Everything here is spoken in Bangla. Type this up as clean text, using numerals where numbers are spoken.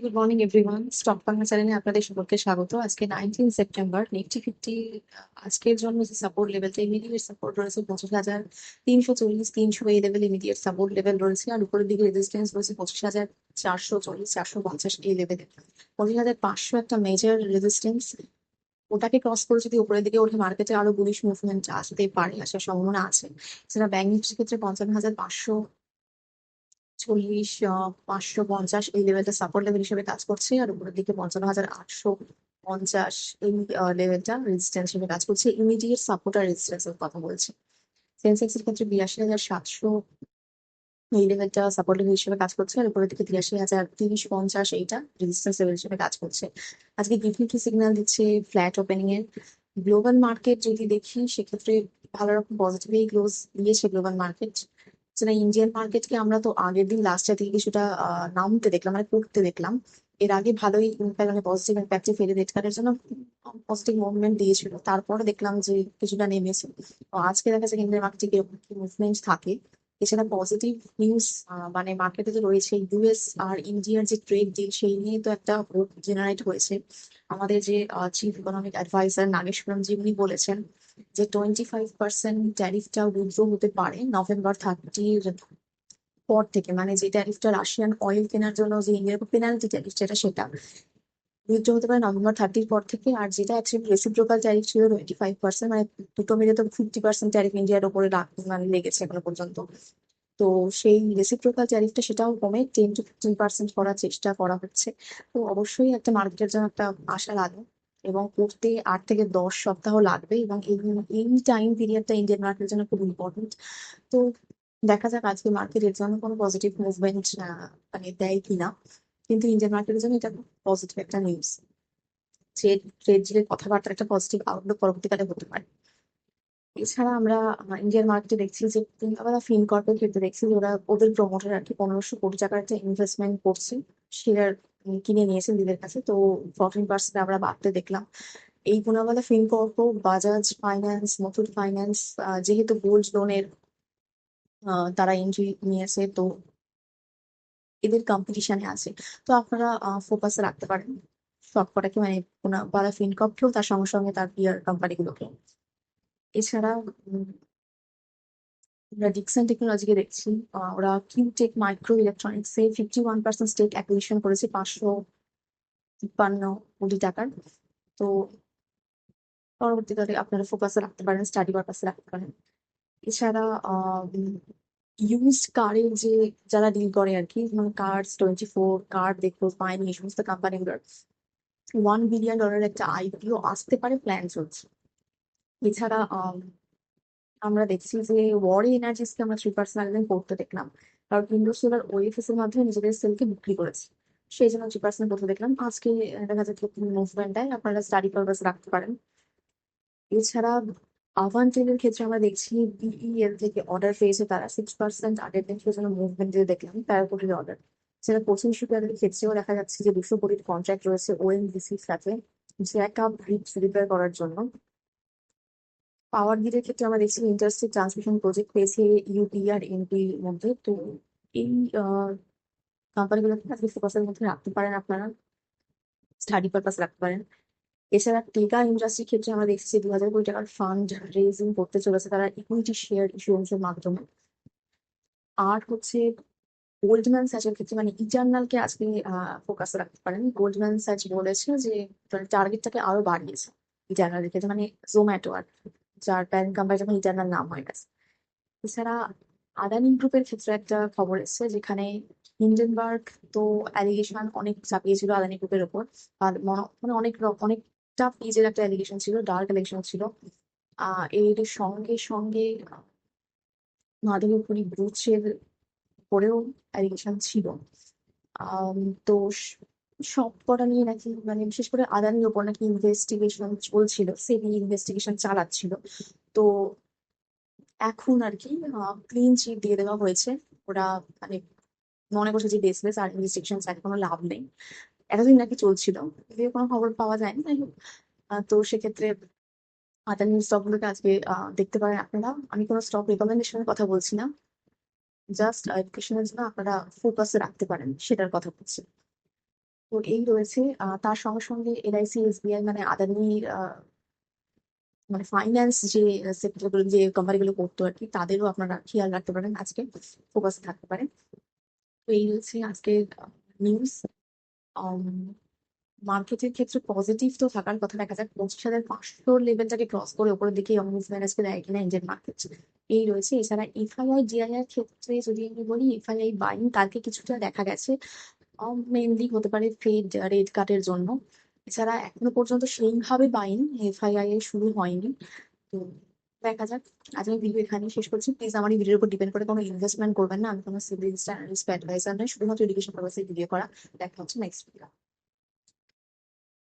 Good morning everyone, stock Bangla চ্যানেলে আপনাদের সকলকে স্বাগত। আজকে 19 সেপ্টেম্বর। নিফটি 50 আজকের জন্য যে সাপোর্ট লেভেলটা, ইমিডিয়েট সাপোর্ট রয়েছে 25,340, 300 এই লেভেল ইমিডিয়েট সাপোর্ট লেভেল রয়েছে। আর উপরের দিকে রেজিস্ট্যান্স রয়েছে 25,440, 450 এই লেভেলে। 25,500 একটা মেজর রেজিস্ট্যান্স, ওটাকে ক্রস করে যদি উপরের দিকে ওঠে মার্কেটে আরো বুলিশ মুভমেন্ট আসতে পারে, আসার সম্ভাবনা আছে। সেটা ব্যাংক নিফটির ক্ষেত্রে 55,540, 550 এই লেভেলটা সাপোর্ট লেভেল হিসেবে কাজ করছে। আর উপরের দিকে 55,850 এই লেভেলটা রেজিস্ট্যান্স হিসেবে কাজ করছে। ইমিডিয়েট সাপোর্ট আর রেজিস্ট্যান্স এর কথা বলছি। সেন্সেক্স এর ক্ষেত্রে 82,700 এই লেভেলটা সাপোর্ট লেভেল হিসেবে কাজ করছে। আর উপরের দিকে 83,030-50 এইটা রেজিস্ট্যান্স লেভেল হিসেবে কাজ করছে। আজকে গিফট সিগন্যাল দিচ্ছে ফ্ল্যাট ওপেনিং এর। গ্লোবাল মার্কেট যদি দেখি সেক্ষেত্রে ভালো রকম পজিটিভই ক্লোজ দিয়েছে গ্লোবাল মার্কেট। যেটা ইন্ডিয়ান মার্কেটকে আমরা তো আগের দিন লাস্টে থেকে কিছুটা নামতে দেখলাম, মানে পড়তে দেখলাম। এর আগে ভালোই ইম্প্যাক্ট, মানে পজিটিভ ইম্প্যাক্টে ফেলে রেড কার্ডের জন্য পজিটিভ মুভমেন্ট দিয়েছিল, তারপরে দেখলাম যে কিছুটা নেমেছে। তো আজকে দেখা যাচ্ছে ইন্ডিয়ান মার্কেটে কি মুভমেন্ট থাকে। এছাড়া পজিটিভ নিউজ, মানে মার্কেটে যে রয়েছে ইউএস আর ইন্ডিয়ার যে ট্রেড ডিল, সেই নিয়ে তো একটা হোপ জেনারেট হয়েছে। আমাদের যে চিফ ইকোনমিক অ্যাডভাইজার নাগেশ্বরম জি উনি বলেছেন যে 25% ট্যারিফটা উইথড্র হতে পারে নভেম্বর 30 পর থেকে। মানে যে ট্যারিফটা রাশিয়ান অয়েল কেনার জন্য যে ইন্ডিয়ার পেনাল্টি ট্যারিফ সেটা উইথড্র হতে পারে নভেম্বর 30 পর থেকে। আর যেটা অ্যাকচুয়ালি রেসিপ্রোকাল ট্যারিফ ছিল 25%, মানে দুটো মিলে তো 50% ট্যারিফ ইন্ডিয়ার উপরে মানে লেগেছে এখনো পর্যন্ত। তো সেই রেসিপ্রোকাল ট্যারিফটা সেটাও কমে 10 to 15% করার চেষ্টা করা হচ্ছে। তো অবশ্যই একটা মার্কেটের জন্য একটা আশার আলো, এবং করতে 8 থেকে 10 সপ্তাহ লাগবে। এবং এই টাইম পিরিয়ডটা ইন্ডিয়ান মার্কেটের জন্য খুব ইম্পর্টেন্ট। তো দেখা যাক আজকে মার্কেটের জন্য কোনো পজিটিভ মুভমেন্ট মানে দেয় কিনা। কিন্তু ইন্ডিয়ান মার্কেটের জন্য এটা খুব পজিটিভ একটা নিউজ। ট্রেড ট্রেড ডিলের কথাবার্তার একটা পজিটিভ আউটলুক পরবর্তীকালে হতে পারে। এছাড়া আমরা ইন্ডিয়ান মার্কেটে দেখছি যে আমরা ফিনকর্পের ক্ষেত্রে দেখছি যে ওরা ওদের প্রমোটার আর কি 1,500 কোটি টাকার একটা ইনভেস্টমেন্ট করছে। শেয়ার কিনে নিয়েছেন দিদের কাছে, তো 14% আমরা বাড়তে দেখলাম। এই গুণাবলী Fincorp, Bajaj finance, Muthoot finance, যেহেতু গোল্ড লোনের তারা এন্ট্রি নিয়েছে, তো এদের কম্পিটিশনে আছে। তো আপনারা ফোকাসে রাখতে পারেন সবকটাকে, মানে বালা ফিনকর্পকেও, তার সঙ্গে সঙ্গে তার পিয়ার কোম্পানিগুলোকে। এছাড়া আমরা ডিকসন টেকনোলজিকে দেখছি। ওরা কিউটেক মাইক্রো ইলেকট্রনিক্স এ 51% স্টেক অ্যাকুইজিশন করেছে 553 কোটি টাকার। তো পরবর্তীকালে আপনারা ফোকাসে রাখতে পারেন, স্টাডি পারপাসে রাখতে পারেন। এছাড়া ইউজড কারের যে যারা ডিল করে আর কি, মানে কার্স 24, কার দেখো, ফাইন, এই সমস্ত কোম্পানিগুলোর $1 বিলিয়ন একটা আইপিও আসতে পারে প্ল্যান চলছে। এছাড়া আমরা দেখছি যে ওয়ারি এনার্জিসকে আমরা 3% করতে দেখলাম, কারণ ইন্ডোসোলার ওএফএস এর মাধ্যমে নিজেদের সেলকে বিক্রি করেছে, সেই জন্য 3% করতে দেখলাম আজকে। দেখা যাচ্ছে মুভমেন্ট দেয়, আপনারা স্টাডি পারপাস রাখতে পারেন। এছাড়া আভান্টেলের ক্ষেত্রে আমরা দেখছি বিইএল থেকে অর্ডার পেয়েছে তারা 6%, আগের দিন সেজন্য মুভমেন্ট দিয়ে দেখলাম 13 কোটির অর্ডার। সেটা কোচিং শিপইয়ার্ডের ক্ষেত্রেও দেখা যাচ্ছে যে 200 কোটির কন্ট্রাক্ট রয়েছে ওএনজিসির সাথে জ্যাক আপ ব্রিজ রিপেয়ার করার জন্য। পাওয়ার গ্রিডের ক্ষেত্রে আমরা দেখছি ইন্টারস্টেট ট্রান্সমিশন প্রজেক্ট পেয়েছে ইউপি আর এনপির মধ্যে। তো এই কোম্পানিগুলোকে আজকে ফোকাসের মধ্যে রাখতে পারেন, আপনারা স্টাডি পারপাস রাখতে পারেন। এছাড়া টেকা ইন্ডাস্ট্রির ক্ষেত্রে আমরা দেখছি যে 2,000 কোটি টাকার ফান্ড রেজিং করতে চলেছে তারা ইকুইটি শেয়ার ইস্যুয়েন্সের মাধ্যমে। আর হচ্ছে গোল্ডম্যান স্যাচের ক্ষেত্রে, মানে ইটার্নালকে আজকে ফোকাসে রাখতে পারেন। গোল্ডম্যান স্যাচ বলেছে যে টার্গেটটাকে আরো বাড়িয়েছে ইটার্নালের ক্ষেত্রে, মানে জোম্যাটো আর, যার প্যারেন্ট কোম্পানি যখন ইটার্নাল নাম হয়ে গেছে। এছাড়া আদানি গ্রুপের ক্ষেত্রে একটা খবর এসেছে, যেখানে হিন্ডেনবার্গ তো অ্যালিগেশন অনেক চাপিয়েছিল আদানি গ্রুপের উপর। আর মানে অনেকটা পেজের একটা অ্যালিগেশন ছিল, ডার্ক অ্যালিগেশন ছিল। এর সঙ্গে সঙ্গে মাধবীপুরী ব্রুচের উপরেও অ্যালিগেশন ছিল। আম, তো সব কটা নিয়ে নাকি, মানে বিশেষ করে আদানির ওপর নাকি ইনভেস্টিগেশন চলছিল, সেবি ইনভেস্টিগেশন চালাচ্ছিল। তো এখন আর কি ক্লিন চিট দিয়ে দেওয়া হয়েছে। ওরা মানে মনে করছে যে বেসলেস, আর ইনভেস্টিগেশন চালিয়ে কোনো লাভ নেই। এতদিন নাকি চলছিল, যদিও কোনো খবর পাওয়া যায়নি, যাই হোক। তো সেক্ষেত্রে আদানির স্টক গুলোকে আজকে দেখতে পারেন আপনারা। আমি কোনো স্টক রেকমেন্ডেশনের কথা বলছি না, জাস্ট এডুকেশনের জন্য আপনারা ফোকাসে রাখতে পারেন সেটার কথা বলছি। তো এই রয়েছে তার সঙ্গে সঙ্গে এলআইসি, এসবিআই মানে আদানি, মানে ফাইন্যান্স যে সেক্টরগুলো, যে কোম্পানিগুলো করতো আর কি, তাদেরও আপনারা খেয়াল রাখতে পারেন, আজকে ফোকাস থাকতে পারেন। তো এই হচ্ছে আজকের নিউজ। মার্কেটের ক্ষেত্রে পজিটিভ তো থাকার কথা, দেখা যাক 25,500 লেভেলটাকে ক্রস করে উপরের দিকে মুভমেন্ট আজকে দেয় কিনা ইন্ডিয়ান মার্কেট। এই রয়েছে। এছাড়া এফআইআই ডিআইআর ক্ষেত্রে যদি আমি বলি, এফআইআই বাইং কালকে কিছুটা দেখা গেছে, মেনলি হতে পারে ফেড রেট কাটের জন্য। এছাড়া এখনো পর্যন্ত সেইভাবে বাইং এফআইআই এর শুরু হয়নি। তো দেখা যাক। আজ আমি ভিডিও এখানে শেষ করছি। প্লিজ আমার এই ভিডিওর উপর ডিপেন্ড করে কোনো ইনভেস্টমেন্ট করবেন না। আমি কোনো সিভিল অ্যানালিস্ট বা অ্যাডভাইজার নয়, শুধুমাত্র এডুকেশন পারপাসে ভিডিও করা। দেখা হচ্ছে নেক্সট ভিডিও।